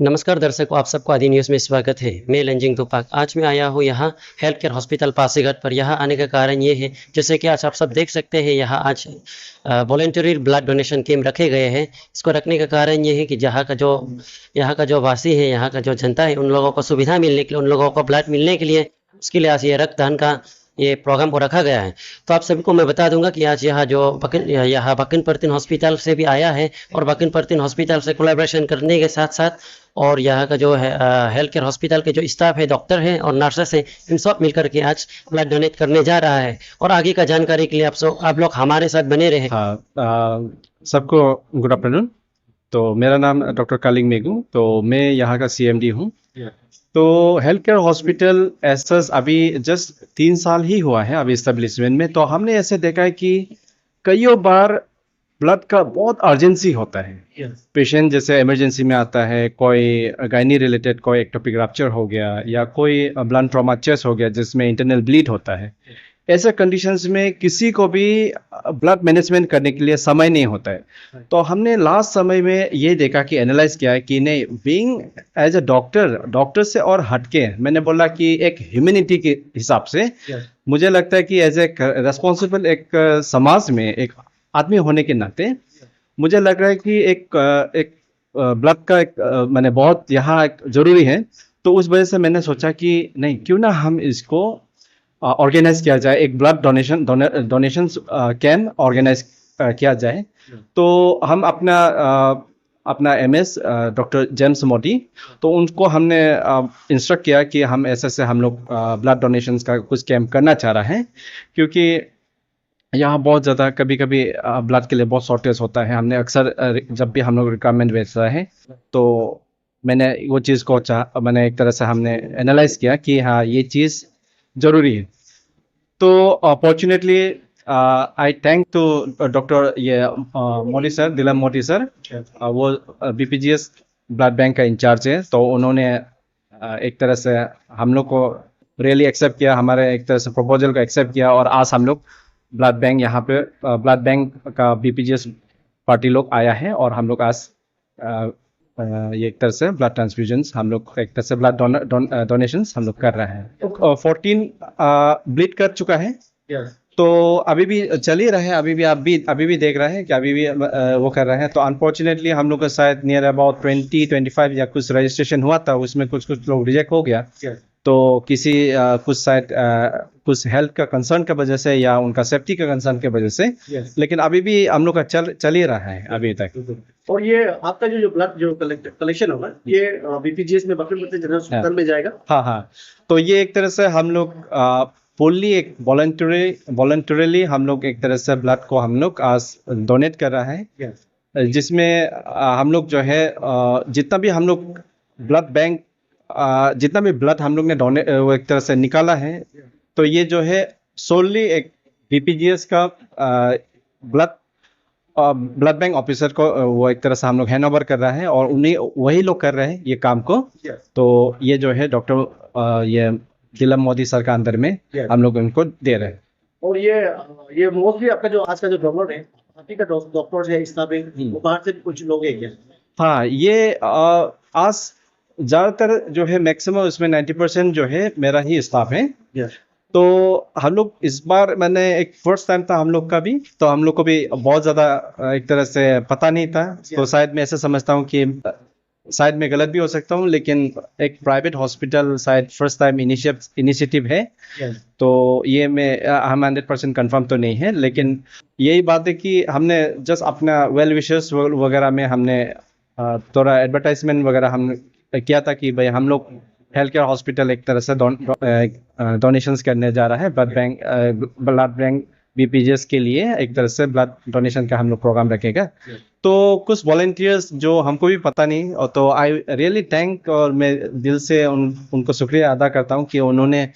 नमस्कार दर्शकों, आप सबको आदि न्यूज़ में स्वागत है। मैं लंजिंग तुपाक। आज मैं आया हूँ यहाँ हेल्थ केयर हॉस्पिटल पासीघाट पर। यहाँ आने का कारण ये है, जैसे कि आज आप सब देख सकते हैं, यहाँ आज वॉलंटरी ब्लड डोनेशन कैंप रखे गए हैं। इसको रखने का कारण ये है कि यहाँ का जो वासी है, यहाँ का जो जनता है, उन लोगों को सुविधा मिलने के लिए, उन लोगों को ब्लड मिलने के लिए, उसके लिए आज ये रक्तदान का ये प्रोग्राम को रखा गया है। तो आप सभी को मैं बता दूंगा कि आज यहाँ बकिन पर्तिन हॉस्पिटल से भी आया है, और बकिन पर्तिन हॉस्पिटल से कोलैबोरेशन करने के साथ साथ और यहाँ का जो है हेल्थ केयर हॉस्पिटल के जो स्टाफ है, डॉक्टर हैं और नर्सेस हैं, इन सब मिलकर के आज ब्लड डोनेट करने जा रहा है। और आगे का जानकारी के लिए आप लोग हमारे साथ बने रहे। हाँ, सबको गुड आफ्टरनून। तो मेरा नाम डॉक्टर कालिंग मेगू, तो मैं यहाँ का सीएमडी हूँ। तो हेल्थ केयर हॉस्पिटल ऐसा अभी जस्ट 3 साल ही हुआ है अभी इस्टेब्लिशमेंट में। तो हमने ऐसे देखा है कि कईयों बार ब्लड का बहुत अर्जेंसी होता है। पेशेंट जैसे इमरजेंसी में आता है, कोई गायनी रिलेटेड कोई एक्टोपिक रप्चर हो गया या कोई ब्लड ट्रॉमा चेस्ट हो गया जिसमें इंटरनल ब्लीड होता है। ऐसे कंडीशंस में किसी को भी ब्लड मैनेजमेंट करने के लिए समय नहीं होता है। तो हमने लास्ट समय में ये देखा कि एनालाइज किया है कि नहीं, बीइंग एज अ डॉक्टर से और हटके मैंने बोला कि एक ह्यूमैनिटी के हिसाब से मुझे लगता है कि एज ए रेस्पॉन्सिबल एक समाज में एक आदमी होने के नाते मुझे लग रहा है कि एक ब्लड का एक मैंने बहुत यहाँ जरूरी है। तो उस वजह से मैंने सोचा कि नहीं, क्यों ना हम इसको ऑर्गेनाइज किया जाए, एक ब्लड डोनेशन कैंप ऑर्गेनाइज किया जाए। तो हम अपना एमएस डॉक्टर जेम्स मोदी, तो उनको हमने इंस्ट्रक्ट किया कि हम ऐसे हम लोग ब्लड डोनेशंस का कुछ कैंप करना चाह रहे हैं, क्योंकि यहाँ बहुत ज़्यादा कभी कभी ब्लड के लिए बहुत शॉर्टेज होता है। हमने अक्सर जब भी हम लोग रिक्वायरमेंट भेजता है तो मैंने वो चीज़ को मैंने एक तरह से हमने एनालाइज किया कि हाँ, ये चीज़ ज़रूरी है। तो fortunately I thank to doctor Modi sir, Dilam Modi sir. वो बीपीजीएस ब्लड बैंक का इंचार्ज है। तो उन्होंने एक तरह से हम लोग को रियली एक्सेप्ट किया, हमारे एक तरह से प्रपोजल को एक्सेप्ट किया, और आज हम लोग ब्लड बैंक यहाँ पे ब्लड बैंक का बीपीजीएस पार्टी लोग आया है, और हम लोग आज ये एक तरह से ब्लड ट्रांसफ्यूजन्स हम लोग एक तरह से ब्लड डोनेशंस हम लोग कर रहे हैं। 14 ब्लीड कर चुका है। तो अभी भी चल ही रहे हैं, अभी भी देख रहे हैं कि अभी भी वो कर रहे हैं। तो अनफॉर्चुनेटली हम लोग का शायद नियर अबाउट 20-25 या कुछ रजिस्ट्रेशन हुआ था, उसमें कुछ लोग रिजेक्ट हो गया। तो किसी कुछ शायद कुछ हेल्थ का कंसर्न की वजह से या उनका सेफ्टी का कंसर्न की वजह से, लेकिन अभी भी हम लोग का चल ही रहा है अभी तक। और ये आपका जो ब्लड जो कलेक्शन होगा, ये बीपीजीएस में बकिन पर्तिन जनरल हॉस्पिटल में जाएगा। हाँ। तो ये एक तरह से हम लोग फुल्ली एक वॉलंटरीली हम लोग एक तरह से ब्लड को हम लोग आज डोनेट कर रहा है, जिसमें हम लोग जो है जितना भी हम लोग ब्लड बैंक जितना भी ब्लड हम लोग ने वो एक तरह से निकाला है, तो ये जो है सोलली एक बीपीजीएस का ब्लड बैंक ऑफिसर को वो एक तरह से हम लोग हैंड ओवर कर रहा है, और उन्हीं वही लोग कर रहे हैं ये काम को। तो ये जो है डॉक्टर ये दिलम मोदी सर का अंदर में हम लोग उनको दे रहे हैं। और ये मोस्टली आपका जो आज का जो डॉक्टर है, का डॉक्टर है, स्टाफ है, वो बाहर से कुछ लोग हैं क्या? हाँ, ये आज ज़्यादातर जो है मैक्सिमम उसमें 90% जो है मेरा ही स्टाफ है। तो हम लोग इस बार मैंने एक फर्स्ट टाइम था हम लोग का भी, तो हम लोग को भी बहुत ज़्यादा एक तरह से पता नहीं था। तो शायद मैं ऐसे समझता हूँ कि शायद मैं गलत भी हो सकता हूँ, लेकिन एक प्राइवेट हॉस्पिटल शायद फर्स्ट टाइम इनिशिएटिव है। तो ये हम 100% कंफर्म तो नहीं है, लेकिन यही बात है कि हमने जस्ट अपना वेल विशर्स वगैरह में हमने थोड़ा एडवर्टाइजमेंट वगैरह हम किया था कि भाई हम लोग हेल्थ केयर हॉस्पिटल एक तरह से डोनेशंस करने जा रहा है, ब्लड बैंक बीपीजीएस के लिए एक तरह से ब्लड डोनेशन का हम लोग प्रोग्राम रखेगा। तो कुछ वॉलंटियर्स जो हमको भी पता नहीं, और तो आई रियली थैंक, और मैं दिल से उनको शुक्रिया अदा करता हूँ कि उन्होंने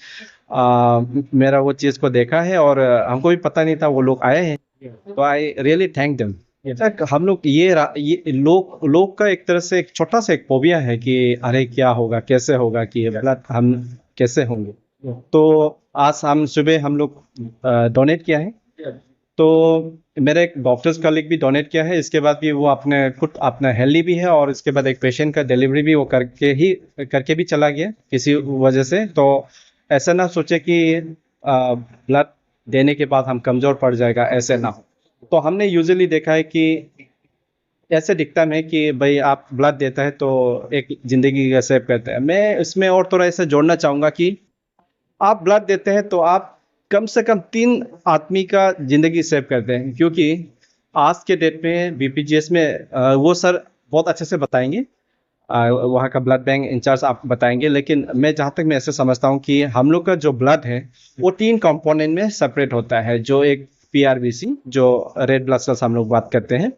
मेरा वो चीज़ को देखा है, और हमको भी पता नहीं था वो लोग आए हैं। तो आई रियली थैंक देम। हम लोग ये लोग का एक तरह से एक छोटा सा एक फोबिया है कि अरे क्या होगा, कैसे होगा, कि ब्लड हम कैसे होंगे। तो आज हम सुबह हम लोग डोनेट किया है। तो मेरा एक डॉक्टर्स कलीग भी डोनेट किया है, इसके बाद भी वो अपने खुद अपना हेल्दी भी है और इसके बाद एक पेशेंट का डिलीवरी भी वो करके भी चला गया किसी वजह से। तो ऐसा ना सोचे कि ब्लड देने के बाद हम कमज़ोर पड़ जाएगा, ऐसे ना हो। तो हमने यूजुअली देखा है कि ऐसे दिखता है कि भाई आप ब्लड देता है तो एक ज़िंदगी का सेव करता है। मैं इसमें और थोड़ा ऐसा जोड़ना चाहूँगा कि आप ब्लड देते हैं तो आप कम से कम 3 आदमी का ज़िंदगी सेव करते हैं, क्योंकि आज के डेट में बीपीजीएस में वो सर बहुत अच्छे से बताएंगे, वहाँ का ब्लड बैंक इंचार्ज आप बताएंगे। लेकिन मैं जहाँ तक मैं ऐसे समझता हूँ कि हम लोग का जो ब्लड है वो 3 कंपोनेंट में सेपरेट होता है, जो एक पीआरबीसी जो रेड ब्लड सेल्स हम लोग बात करते हैं,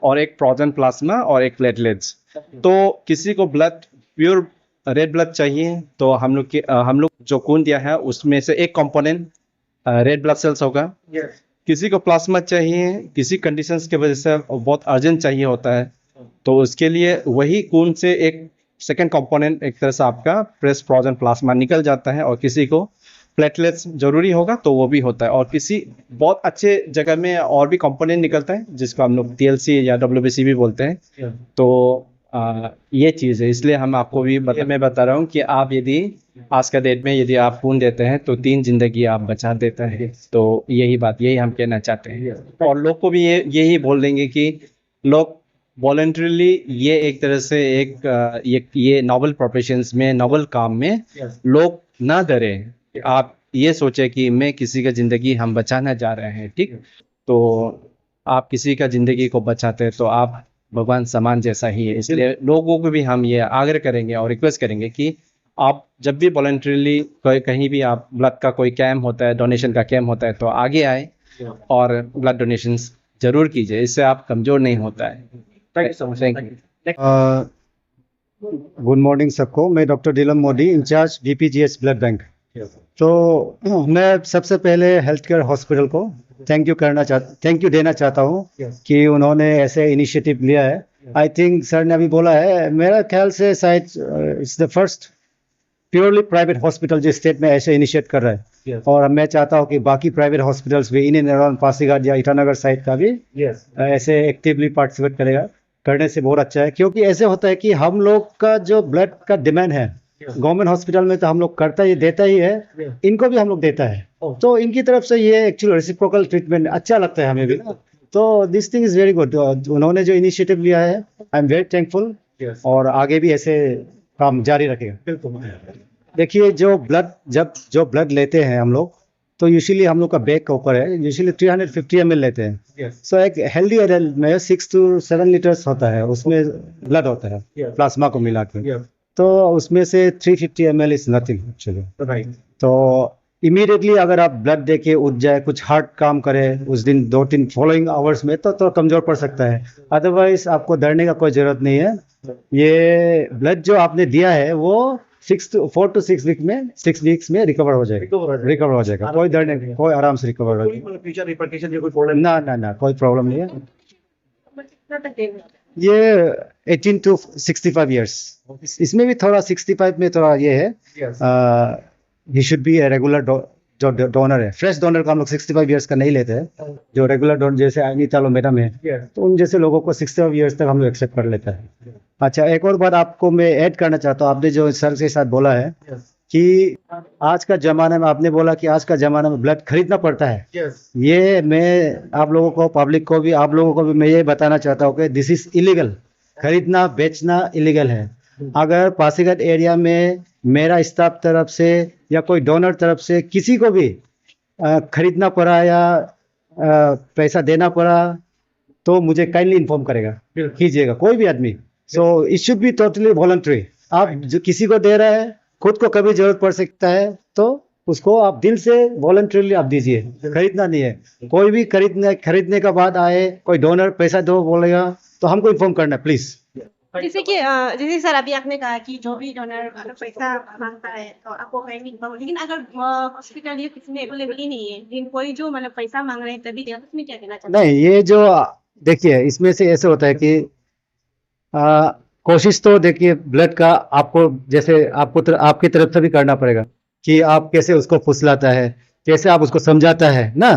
और एक फ्रोजन प्लाज्मा और एक प्लेटलेट्स। तो किसी को ब्लड प्योर रेड ब्लड चाहिए तो हम लोग जो खून दिया है उसमें से एक कंपोनेंट रेड ब्लड सेल्स होगा। किसी को प्लाज्मा चाहिए, किसी कंडीशंस के वजह से बहुत अर्जेंट चाहिए होता है, तो उसके लिए वही खून से एक सेकंड कंपोनेंट एक तरह से आपका प्रेस फ्रोजन प्लाज्मा निकल जाता है। और किसी को प्लेटलेट्स जरूरी होगा तो वो भी होता है, और किसी बहुत अच्छे जगह में और भी कंपोनेंट निकलता है जिसको हम लोग टीएलसी या डब्ल्यूबीसी भी बोलते हैं। तो ये चीज़ है, इसलिए हम आपको भी मैं बता रहा हूँ कि आप यदि आज का डेट में यदि आप खून देते हैं तो 3 जिंदगी आप बचा देता है। तो यही हम कहना चाहते हैं, और लोग को भी यही बोल देंगे कि लोग वॉलंटरीली ये एक तरह से ये नोबल प्रोफेशंस में, नोबल काम में लोग ना डरें। आप ये सोचे कि मैं किसी का ज़िंदगी हम बचाना जा रहे हैं, ठीक। तो आप किसी का ज़िंदगी को बचाते हैं तो आप भगवान समान जैसा ही है। इसलिए लोगों को भी हम ये आग्रह करेंगे और रिक्वेस्ट करेंगे कि आप जब भी वॉलंटरीली कहीं भी आप ब्लड का कोई कैम्प होता है, डोनेशन का कैम्प होता है, तो आगे आए और ब्लड डोनेशंस जरूर कीजिए, इससे आप कमज़ोर नहीं होता है। Thank you so much. Thank you. Good morning सबको। मैं डॉक्टर नीलम मोदी, इंचार्ज बीपीजीएस ब्लड बैंक। तो मैं सबसे पहले हेल्थ केयर हॉस्पिटल को थैंक यू देना चाहता हूँ कि उन्होंने ऐसे इनिशिएटिव लिया है। आई थिंक सर ने अभी बोला है, मेरा ख्याल से शायद it's the first purely private hospital जो स्टेट में ऐसे इनिशिएट कर रहा है। और मैं चाहता हूँ कि बाकी प्राइवेट हॉस्पिटल्स भी इन एंड अराउंड पासीघाट या ईटानगर साइड का भी ऐसे एक्टिवली पार्टिसिपेट करने से बहुत अच्छा है। क्योंकि ऐसे होता है कि हम लोग का जो ब्लड का डिमांड है गवर्नमेंट हॉस्पिटल में तो हम लोग देता ही है, इनको भी हम लोग देता है। तो इनकी तरफ से ये एक्चुअली रेसिप्रोकल ट्रीटमेंट अच्छा लगता है हमें भी। तो this thing is very good. उन्होंने जो इनिशिएटिव लिया है, आई एम वेरी थैंकफुल, और आगे भी ऐसे काम जारी रखेगा। देखिए, जो ब्लड लेते हैं हम लोग, तो यूजुअली हम लोग का बैग के ऊपर है, यूजुअली 350 ml लेते हैं। सो एक हेल्दी एडल्ट में 6 to 7 लीटर्स होता है, उसमें ब्लड होता है प्लाज्मा को मिला के। तो उसमें से 350 ml इज नथिंग एक्चुअली। तो इमीडिएटली अगर आप ब्लड दे के उठ जाए, कुछ हार्ड काम करे उस दिन 2-3 फॉलोइंग आवर्स में, तो कमजोर पड़ सकता है। अदरवाइज आपको डरने का कोई जरूरत नहीं है। ये ब्लड जो आपने दिया है वो 4 to 6 वीक्स में रिकवर हो जाएगा। कोई डरने नहीं, कोई आराम से रिकवर हो जाएगा। फ्यूचर रिपरकशन कोई प्रॉब्लम ना, कोई प्रॉब्लम नहीं है। ये 18 to 65 years, इसमें भी थोड़ा 65 में थोड़ा ये है, he should be a regular जो डोनर है। फ्रेश डोनर का हम लोग 65 इयर्स का नहीं लेते हैं। जो रेगुलर डोनर जैसे अनिता मैडम है, तो उन जैसे लोगों को 65 इयर्स तक हम लोग एक्सेप्ट कर लेते हैं। अच्छा, एक और बात आपको मैं ऐड करना चाहता हूँ। आपने जो सर के साथ बोला है कि आज का जमाना में, आपने बोला कि आज का जमाना में ब्लड खरीदना पड़ता है। ये मैं आप लोगों को, पब्लिक को भी, आप लोगों को भी मैं ये बताना चाहता हूँ कि दिस इज इलीगल। खरीदना बेचना इलीगल है। अगर पासीघाट एरिया में मेरा स्टाफ तरफ से या कोई डोनर तरफ से किसी को भी खरीदना पड़ा या पैसा देना पड़ा, तो मुझे काइंडली इन्फॉर्म कीजिएगा, कोई भी आदमी। So it should be totally voluntary. आप जो किसी को दे रहे हैं, खुद को कभी जरूरत पड़ सकता है तो उसको आप दिल से वॉलंटरीली आप दीजिए, खरीदना नहीं है। कोई भी खरीदने का बाद आए, कोई डोनर पैसा दो बोलेगा तो हमको इन्फॉर्म करना प्लीज। जैसे सर अभी आपने कहा कि जो भी डोनर पैसा मांगता है तो आपको कहेंगे, लेकिन अगर हॉस्पिटल या किसी में अवेलेबल ही नहीं है, लेकिन कोई जो मतलब पैसा मांग रहे हैं तभी उसमें क्या कहना चाहते हैं? नहीं, ये जो देखिए, इसमें से ऐसे होता है कि कोशिश तो देखिए ब्लड का आपको, जैसे आपकी तरफ से भी करना पड़ेगा कि आप कैसे उसको फुसलाता है, कैसे आप उसको समझाता है ना।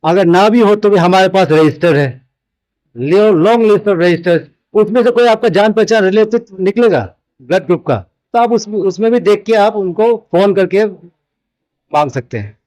अगर ना भी हो तो भी हमारे पास रजिस्टर है, लॉन्ग लिस्ट ऑफ रजिस्टर्स, उसमें से कोई आपका जान पहचान रिलेटिव निकलेगा ब्लड ग्रुप का, तो आप उसमें भी देख के आप उनको फोन करके मांग सकते हैं।